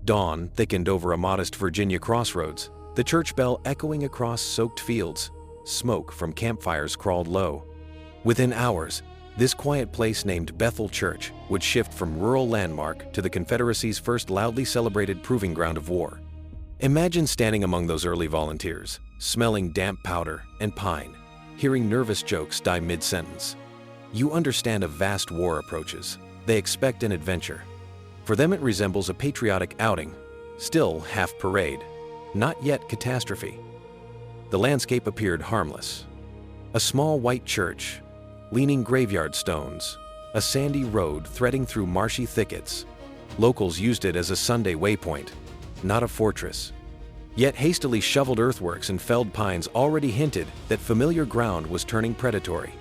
Dawn thickened over a modest Virginia crossroads, the church bell echoing across soaked fields. Smoke from campfires crawled low. Within hours, this quiet place named Bethel Church would shift from rural landmark to the Confederacy's first loudly celebrated proving ground of war. Imagine standing among those early volunteers, smelling damp powder and pine, hearing nervous jokes die mid-sentence. You understand a vast war approaches. They expect an adventure. For them it resembles a patriotic outing, still half parade, not yet catastrophe. The landscape appeared harmless. A small white church, leaning graveyard stones, a sandy road threading through marshy thickets. Locals used it as a Sunday waypoint, not a fortress. Yet hastily shoveled earthworks and felled pines already hinted that familiar ground was turning predatory.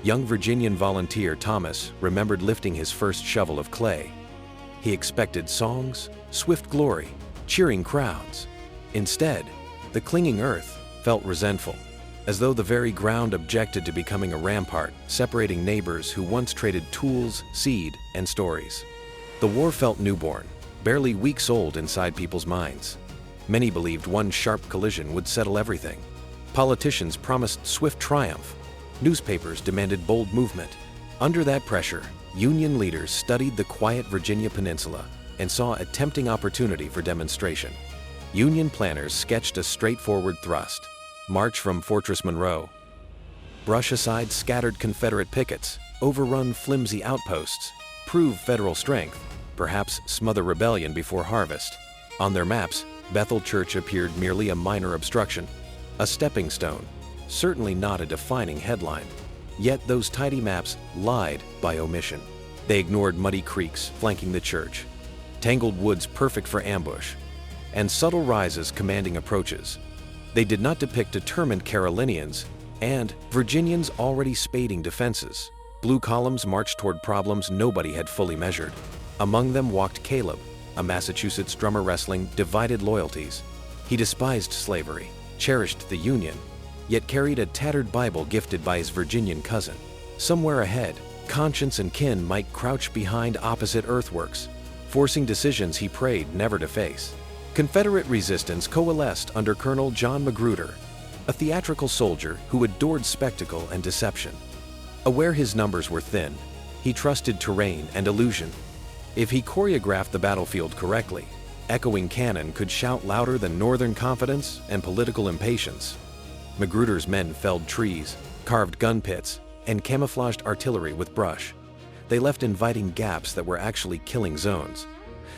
Young Virginian volunteer Thomas remembered lifting his first shovel of clay. He expected songs, swift glory, cheering crowds. Instead, the clinging earth felt resentful, as though the very ground objected to becoming a rampart, separating neighbors who once traded tools, seed, and stories. The war felt newborn, barely weeks old inside people's minds. Many believed one sharp collision would settle everything. Politicians promised swift triumph. Newspapers demanded bold movement. Under that pressure, Union leaders studied the quiet Virginia peninsula and saw a tempting opportunity for demonstration. Union planners sketched a straightforward thrust: march from Fortress Monroe, brush aside scattered Confederate pickets, overrun flimsy outposts, prove federal strength, perhaps smother rebellion before harvest. On their maps, Bethel Church appeared merely a minor obstruction, a stepping stone, certainly not a defining headline. Yet those tidy maps lied by omission. They ignored muddy creeks flanking the church, tangled woods perfect for ambush, and subtle rises commanding approaches. They did not depict determined Carolinians and Virginians already spading defenses. Blue columns marched toward problems nobody had fully measured. Among them walked Caleb, a Massachusetts drummer wrestling divided loyalties. He despised slavery, cherished the Union, yet carried a tattered Bible gifted by his Virginian cousin. Somewhere ahead, conscience and kin might crouch behind opposite earthworks, forcing decisions he prayed never to face. Confederate resistance coalesced under Colonel John Magruder, a theatrical soldier who adored spectacle and deception. Aware his numbers were thin, he trusted terrain and illusion. If he choreographed the battlefield correctly, echoing cannon could shout louder than Northern confidence and political impatience. Magruder's men felled trees, carved gun pits, and camouflaged artillery with brush. They left inviting gaps that were actually killing zones.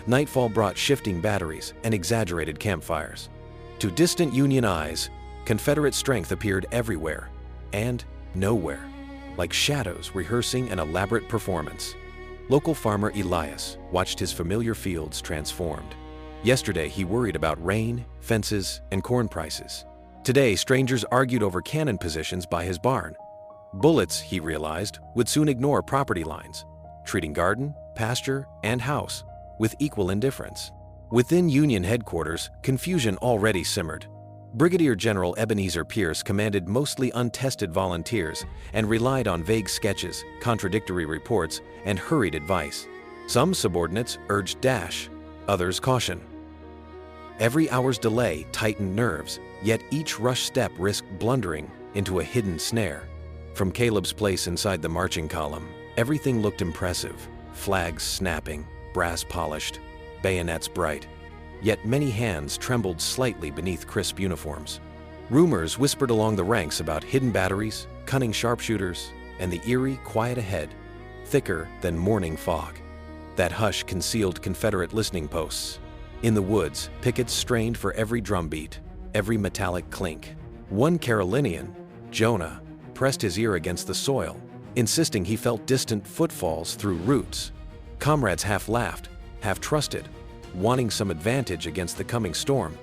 Nightfall brought shifting batteries and exaggerated campfires. To distant Union eyes, Confederate strength appeared everywhere and nowhere, like shadows rehearsing an elaborate performance. Local farmer Elias watched his familiar fields transformed. Yesterday, he worried about rain, fences, and corn prices. Today, strangers argued over cannon positions by his barn. Bullets, he realized, would soon ignore property lines, treating garden, pasture, and house with equal indifference. Within Union headquarters, confusion already simmered. Brigadier General Ebenezer Pierce commanded mostly untested volunteers and relied on vague sketches, contradictory reports, and hurried advice. Some subordinates urged dash, others caution. Every hour's delay tightened nerves, yet each rush step risked blundering into a hidden snare. From Caleb's place inside the marching column, everything looked impressive: flags snapping, brass polished, bayonets bright. Yet many hands trembled slightly beneath crisp uniforms. Rumors whispered along the ranks about hidden batteries, cunning sharpshooters, and the eerie quiet ahead, thicker than morning fog. That hush concealed Confederate listening posts. In the woods, pickets strained for every drumbeat, every metallic clink. One Carolinian, Jonah, pressed his ear against the soil, insisting he felt distant footfalls through roots. Comrades half laughed, half trusted, wanting some advantage against the coming storm.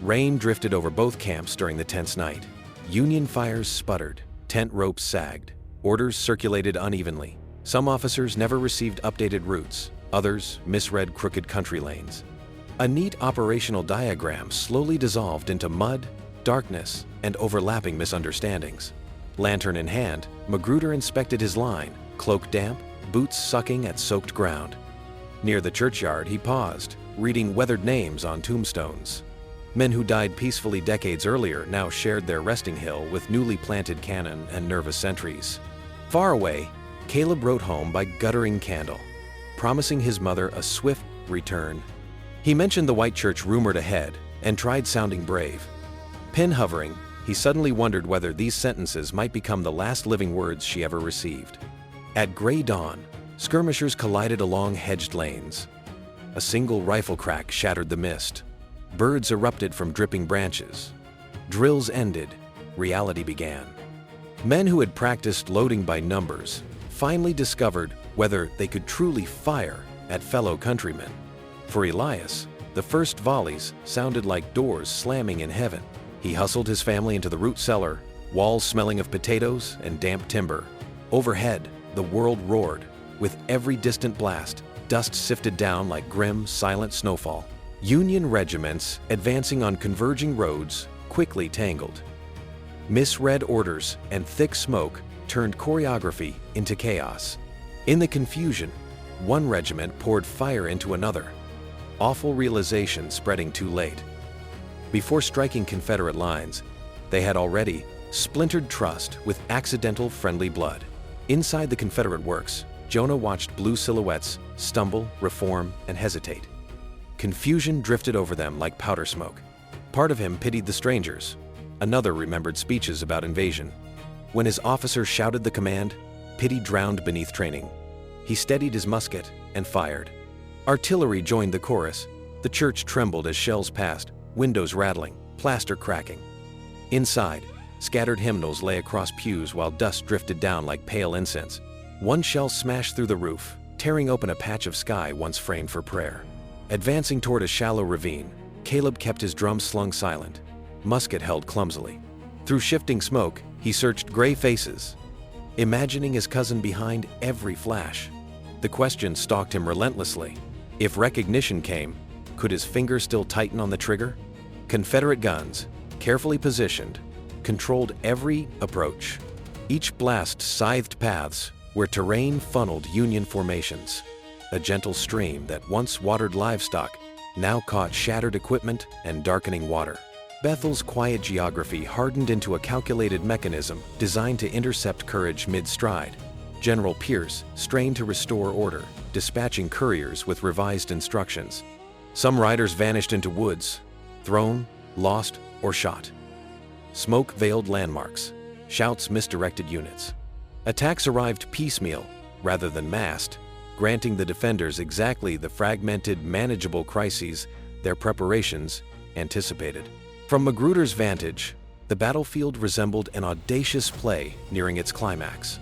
Rain drifted over both camps during the tense night. Union fires sputtered, tent ropes sagged, orders circulated unevenly. Some officers never received updated routes, others misread crooked country lanes. A neat operational diagram slowly dissolved into mud, darkness, and overlapping misunderstandings. Lantern in hand, Magruder inspected his line, cloak damp, boots sucking at soaked ground. Near the churchyard, he paused, reading weathered names on tombstones. Men who died peacefully decades earlier now shared their resting hill with newly planted cannon and nervous sentries. Far away, Caleb wrote home by guttering candle, promising his mother a swift return. He mentioned the white church rumored ahead and tried sounding brave. Pen hovering, he suddenly wondered whether these sentences might become the last living words she ever received. At gray dawn, skirmishers collided along hedged lanes. A single rifle crack shattered the mist. Birds erupted from dripping branches. Drills ended. Reality began. Men who had practiced loading by numbers finally discovered whether they could truly fire at fellow countrymen. For Elias, the first volleys sounded like doors slamming in heaven. He hustled his family into the root cellar, walls smelling of potatoes and damp timber. Overhead, the world roared. With every distant blast, dust sifted down like grim, silent snowfall. Union regiments advancing on converging roads quickly tangled. Misread orders and thick smoke turned choreography into chaos. In the confusion, one regiment poured fire into another. Awful realization spreading too late. Before striking Confederate lines, they had already splintered trust with accidental friendly blood. Inside the Confederate works, Jonah watched blue silhouettes stumble, reform, and hesitate. Confusion drifted over them like powder smoke. Part of him pitied the strangers. Another remembered speeches about invasion. When his officer shouted the command, pity drowned beneath training. He steadied his musket and fired. Artillery joined the chorus. The church trembled as shells passed, windows rattling, plaster cracking. Inside, scattered hymnals lay across pews while dust drifted down like pale incense. One shell smashed through the roof, tearing open a patch of sky once framed for prayer. Advancing toward a shallow ravine, Caleb kept his drum slung silent, musket held clumsily. Through shifting smoke, he searched gray faces, imagining his cousin behind every flash. The question stalked him relentlessly. If recognition came, could his finger still tighten on the trigger? Confederate guns, carefully positioned, controlled every approach. Each blast scythed paths where terrain funneled Union formations. A gentle stream that once watered livestock now caught shattered equipment and darkening water. Bethel's quiet geography hardened into a calculated mechanism designed to intercept courage mid-stride. General Pierce strained to restore order, dispatching couriers with revised instructions. Some riders vanished into woods, thrown, lost, or shot. Smoke veiled landmarks. Shouts misdirected units. Attacks arrived piecemeal rather than massed, granting the defenders exactly the fragmented, manageable crises their preparations anticipated. From Magruder's vantage, the battlefield resembled an audacious play nearing its climax.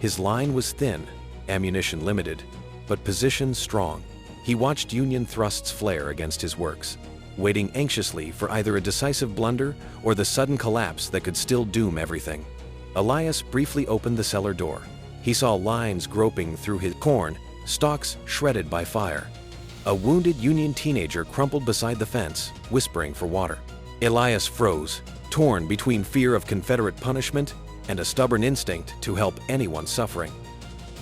His line was thin, ammunition limited, but position strong. He watched Union thrusts flare against his works, waiting anxiously for either a decisive blunder or the sudden collapse that could still doom everything. Elias briefly opened the cellar door. He saw lines groping through his corn, stalks shredded by fire. A wounded Union teenager crumpled beside the fence, whispering for water. Elias froze, torn between fear of Confederate punishment and a stubborn instinct to help anyone suffering.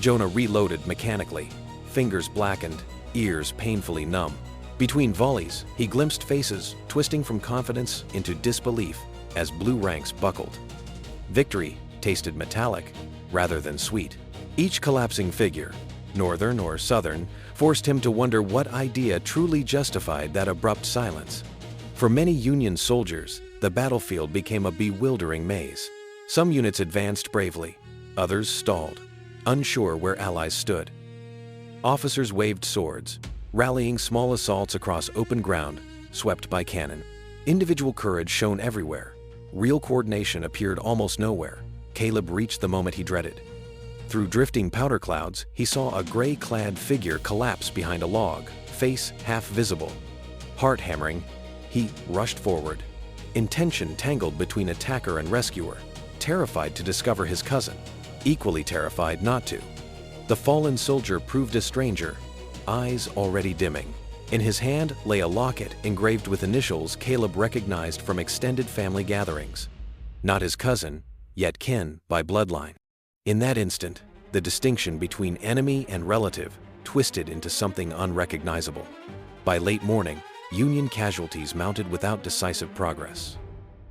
Jonah reloaded mechanically, fingers blackened, ears painfully numb. Between volleys, he glimpsed faces twisting from confidence into disbelief as blue ranks buckled. Victory tasted metallic rather than sweet. Each collapsing figure, Northern or Southern, forced him to wonder what idea truly justified that abrupt silence. For many Union soldiers, the battlefield became a bewildering maze. Some units advanced bravely, others stalled, unsure where allies stood. Officers waved swords, rallying small assaults across open ground, swept by cannon. Individual courage shone everywhere. Real coordination appeared almost nowhere. Caleb reached the moment he dreaded. Through drifting powder clouds, he saw a gray-clad figure collapse behind a log, face half visible. Heart hammering, he rushed forward. Intention tangled between attacker and rescuer, terrified to discover his cousin, equally terrified not to. The fallen soldier proved a stranger, eyes already dimming. In his hand lay a locket engraved with initials Caleb recognized from extended family gatherings. Not his cousin, yet kin by bloodline. In that instant, the distinction between enemy and relative twisted into something unrecognizable. By late morning, Union casualties mounted without decisive progress.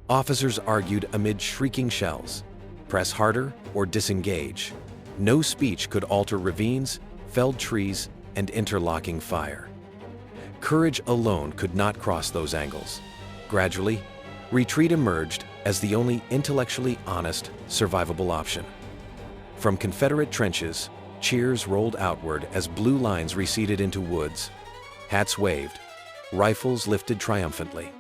Officers argued amid shrieking shells: press harder or disengage. No speech could alter ravines, felled trees, and interlocking fire. Courage alone could not cross those angles. Gradually, retreat emerged as the only intellectually honest, survivable option. From Confederate trenches, cheers rolled outward as blue lines receded into woods. Hats waved, rifles lifted triumphantly.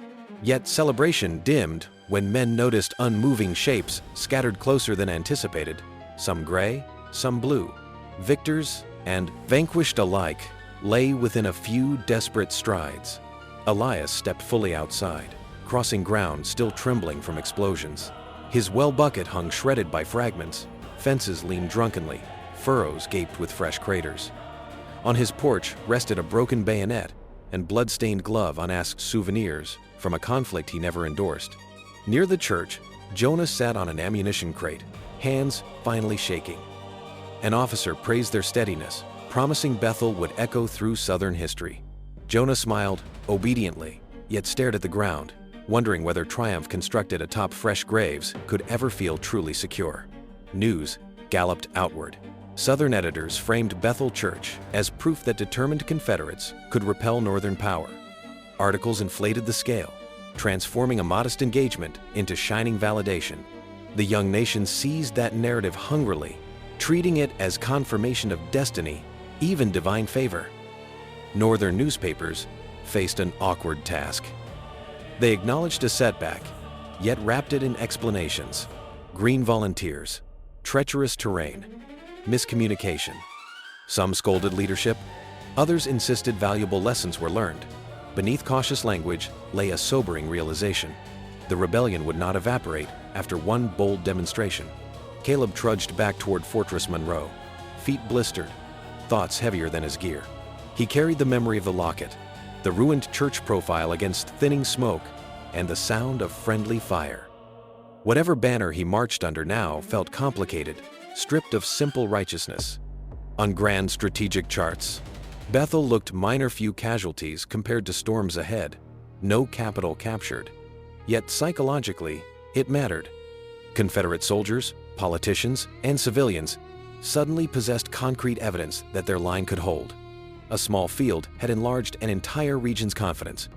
Yet celebration dimmed when men noticed unmoving shapes scattered closer than anticipated, some gray, some blue. Victors and vanquished alike lay within a few desperate strides. Elias stepped fully outside, crossing ground still trembling from explosions. His well bucket hung shredded by fragments, fences leaned drunkenly, furrows gaped with fresh craters. On his porch rested a broken bayonet and blood-stained glove unasked souvenirs from a conflict he never endorsed. Near the church, Jonah sat on an ammunition crate, hands finally shaking. An officer praised their steadiness, promising Bethel would echo through Southern history. Jonah smiled obediently, yet stared at the ground, wondering whether triumph constructed atop fresh graves could ever feel truly secure. News galloped outward. Southern editors framed Bethel Church as proof that determined Confederates could repel Northern power. Articles inflated the scale, transforming a modest engagement into shining validation. The young nation seized that narrative hungrily, treating it as confirmation of destiny, even divine favor. Northern newspapers faced an awkward task. They acknowledged a setback, yet wrapped it in explanations. Green volunteers, treacherous terrain, miscommunication. Some scolded leadership, others insisted valuable lessons were learned. Beneath cautious language lay a sobering realization. The rebellion would not evaporate after one bold demonstration. Caleb trudged back toward Fortress Monroe, feet blistered, thoughts heavier than his gear. He carried the memory of the locket, the ruined church profile against thinning smoke, and the sound of friendly fire. Whatever banner he marched under now felt complicated, stripped of simple righteousness. On grand strategic charts, Bethel looked minor few casualties compared to storms ahead, no capital captured. Yet psychologically, it mattered. Confederate soldiers, politicians, and civilians suddenly possessed concrete evidence that their line could hold. A small field had enlarged an entire region's confidence.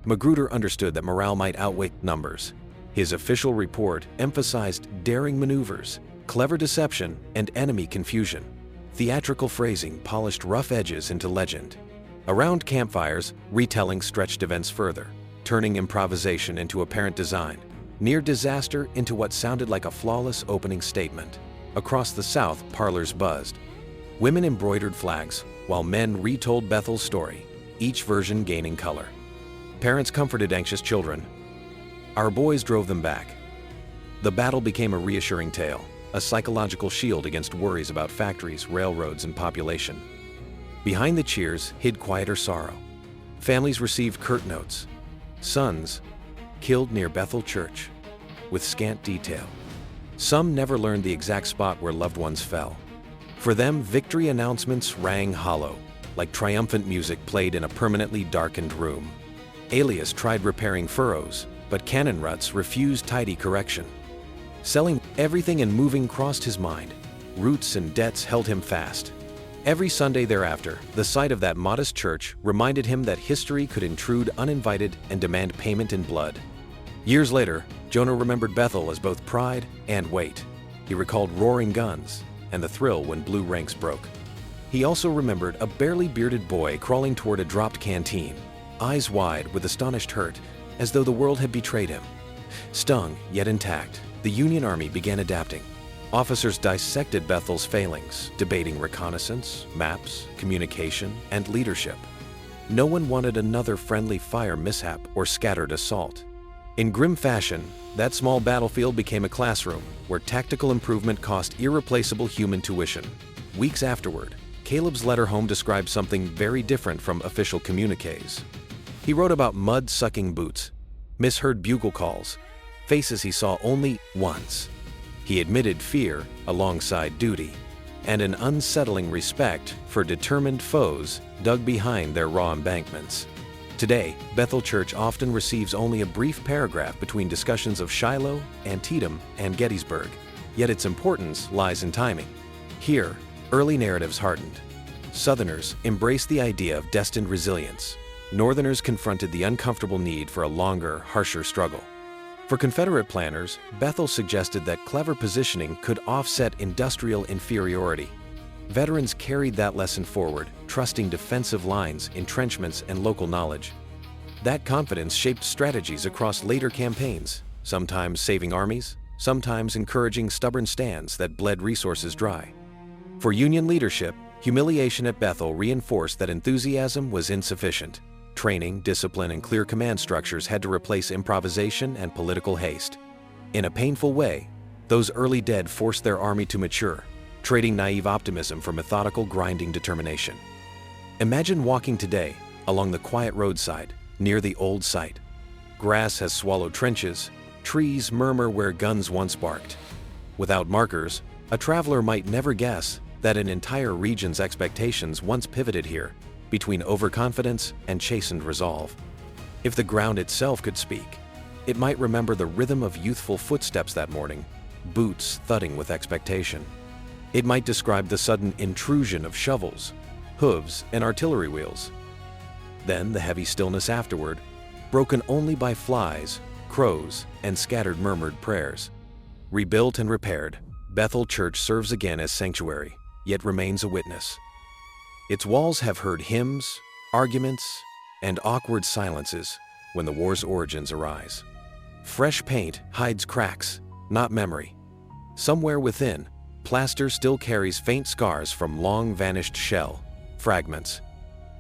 Magruder understood that morale might outweigh numbers. His official report emphasized daring maneuvers, clever deception, and enemy confusion. Theatrical phrasing polished rough edges into legend. Around campfires, retelling stretched events further, turning improvisation into apparent design, near disaster into what sounded like a flawless opening statement. Across the South, parlors buzzed. Women embroidered flags, while men retold Bethel's story, each version gaining color. Parents comforted anxious children. Our boys drove them back. The battle became a reassuring tale, a psychological shield against worries about factories, railroads, and population. Behind the cheers hid quieter sorrow. Families received curt notes. Sons killed near Bethel Church, with scant detail. Some never learned the exact spot where loved ones fell. For them, victory announcements rang hollow, like triumphant music played in a permanently darkened room. Alias tried repairing furrows, but cannon ruts refused tidy correction. Selling everything and moving crossed his mind. Roots and debts held him fast. Every Sunday thereafter, the sight of that modest church reminded him that history could intrude uninvited and demand payment in blood. Years later, Jonah remembered Bethel as both pride and weight. He recalled roaring guns and the thrill when blue ranks broke. He also remembered a barely bearded boy crawling toward a dropped canteen, eyes wide with astonished hurt, as though the world had betrayed him. Stung, yet intact, the Union Army began adapting. Officers dissected Bethel's failings, debating reconnaissance, maps, communication, and leadership. No one wanted another friendly fire mishap or scattered assault. In grim fashion, that small battlefield became a classroom where tactical improvement cost irreplaceable human tuition. Weeks afterward, Caleb's letter home described something very different from official communiques. He wrote about mud-sucking boots, misheard bugle calls, faces he saw only once. He admitted fear alongside duty, and an unsettling respect for determined foes dug behind their raw embankments. Today, Bethel Church often receives only a brief paragraph between discussions of Shiloh, Antietam, and Gettysburg, yet its importance lies in timing. Here, early narratives hardened. Southerners embraced the idea of destined resilience. Northerners confronted the uncomfortable need for a longer, harsher struggle. For Confederate planners, Bethel suggested that clever positioning could offset industrial inferiority. Veterans carried that lesson forward, trusting defensive lines, entrenchments, and local knowledge. That confidence shaped strategies across later campaigns, sometimes saving armies, sometimes encouraging stubborn stands that bled resources dry. For Union leadership, humiliation at Bethel reinforced that enthusiasm was insufficient. Training, discipline, and clear command structures had to replace improvisation and political haste. In a painful way, those early dead forced their army to mature, trading naive optimism for methodical, grinding determination. Imagine walking today along the quiet roadside near the old site. Grass has swallowed trenches, trees murmur where guns once barked. Without markers, a traveler might never guess that an entire region's expectations once pivoted here, between overconfidence and chastened resolve. If the ground itself could speak, it might remember the rhythm of youthful footsteps that morning, boots thudding with expectation. It might describe the sudden intrusion of shovels, hooves, and artillery wheels. Then the heavy stillness afterward, broken only by flies, crows, and scattered murmured prayers. Rebuilt and repaired, Bethel Church serves again as sanctuary, yet remains a witness. Its walls have heard hymns, arguments, and awkward silences when the war's origins arise. Fresh paint hides cracks, not memory. Somewhere within, plaster still carries faint scars from long-vanished shell fragments.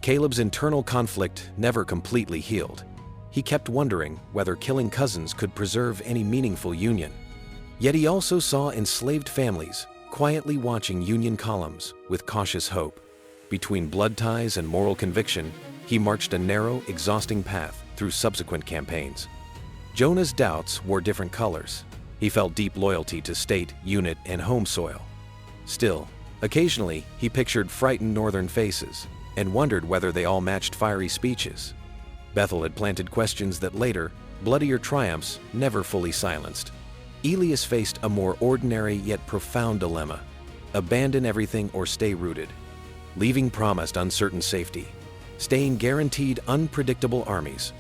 Caleb's internal conflict never completely healed. He kept wondering whether killing cousins could preserve any meaningful union. Yet he also saw enslaved families quietly watching Union columns with cautious hope. Between blood ties and moral conviction, he marched a narrow, exhausting path through subsequent campaigns. Jonah's doubts wore different colors. He felt deep loyalty to state, unit, and home soil. Still, occasionally he pictured frightened northern faces and wondered whether they all matched fiery speeches. Bethel had planted questions that later, bloodier triumphs never fully silenced. Elias faced a more ordinary yet profound dilemma: abandon everything or stay rooted. Leaving promised uncertain safety, staying guaranteed unpredictable armies.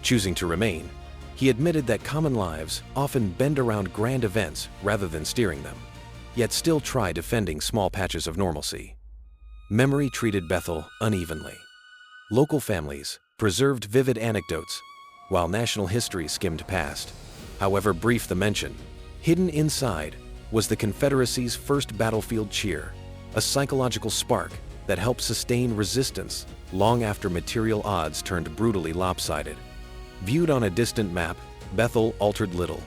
Choosing to remain, he admitted that common lives often bend around grand events rather than steering them, yet still try defending small patches of normalcy. Memory treated Bethel unevenly. Local families preserved vivid anecdotes, while national history skimmed past. However brief the mention, hidden inside was the Confederacy's first battlefield cheer, a psychological spark that helped sustain resistance long after material odds turned brutally lopsided. Viewed on a distant map, Bethel altered little.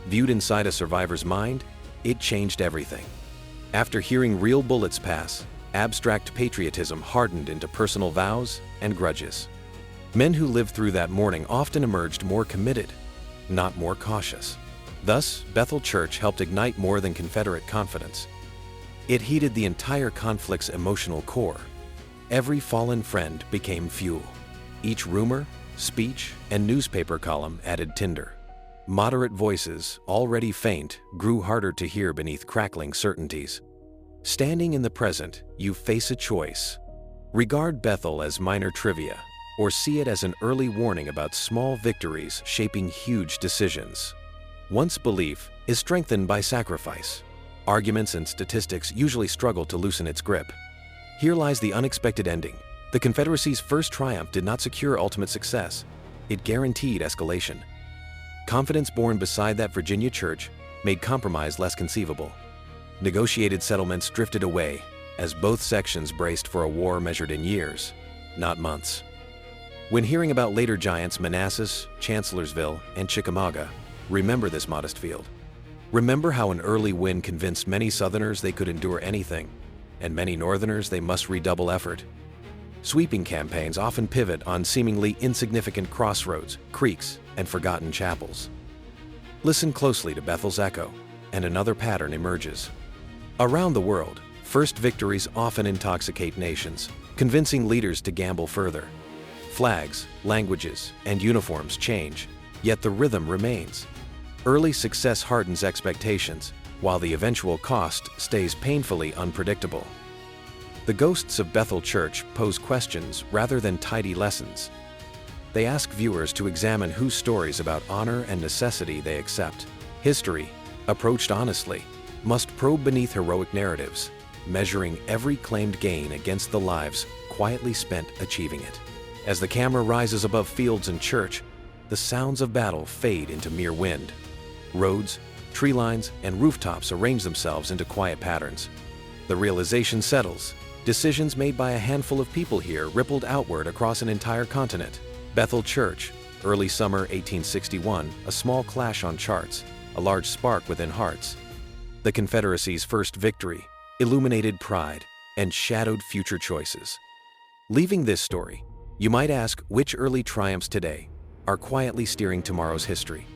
Viewed inside a survivor's mind, it changed everything. After hearing real bullets pass, abstract patriotism hardened into personal vows and grudges. Men who lived through that morning often emerged more committed, not more cautious. Thus, Bethel Church helped ignite more than Confederate confidence. It heated the entire conflict's emotional core. Every fallen friend became fuel. Each rumor, speech, and newspaper column added tinder. Moderate voices, already faint, grew harder to hear beneath crackling certainties. Standing in the present, you face a choice. Regard Bethel as minor trivia, or see it as an early warning about small victories shaping huge decisions. Once belief is strengthened by sacrifice. Arguments and statistics usually struggle to loosen its grip. Here lies the unexpected ending. The Confederacy's first triumph did not secure ultimate success. It guaranteed escalation. Confidence born beside that Virginia church made compromise less conceivable. Negotiated settlements drifted away as both sections braced for a war measured in years, not months. When hearing about later giants Manassas, Chancellorsville, and Chickamauga, remember this modest field. Remember how an early win convinced many Southerners they could endure anything, and many Northerners they must redouble effort. Sweeping campaigns often pivot on seemingly insignificant crossroads, creeks, and forgotten chapels. Listen closely to Bethel's echo, and another pattern emerges. Around the world, first victories often intoxicate nations, convincing leaders to gamble further. Flags, languages, and uniforms change, yet the rhythm remains. Early success hardens expectations, while the eventual cost stays painfully unpredictable. The ghosts of Bethel Church pose questions rather than tidy lessons. They ask viewers to examine whose stories about honor and necessity they accept. History, approached honestly, must probe beneath heroic narratives, measuring every claimed gain against the lives quietly spent achieving it. As the camera rises above fields and church, the sounds of battle fade into mere wind. Roads, tree lines, and rooftops arrange themselves into quiet patterns. The realization settles. Decisions made by a handful of people here rippled outward across an entire continent. Bethel Church, early summer 1861, a small clash on charts, a large spark within hearts. The Confederacy's first victory illuminated pride and shadowed future choices. Leaving this story, you might ask which early triumphs today are quietly steering tomorrow's history.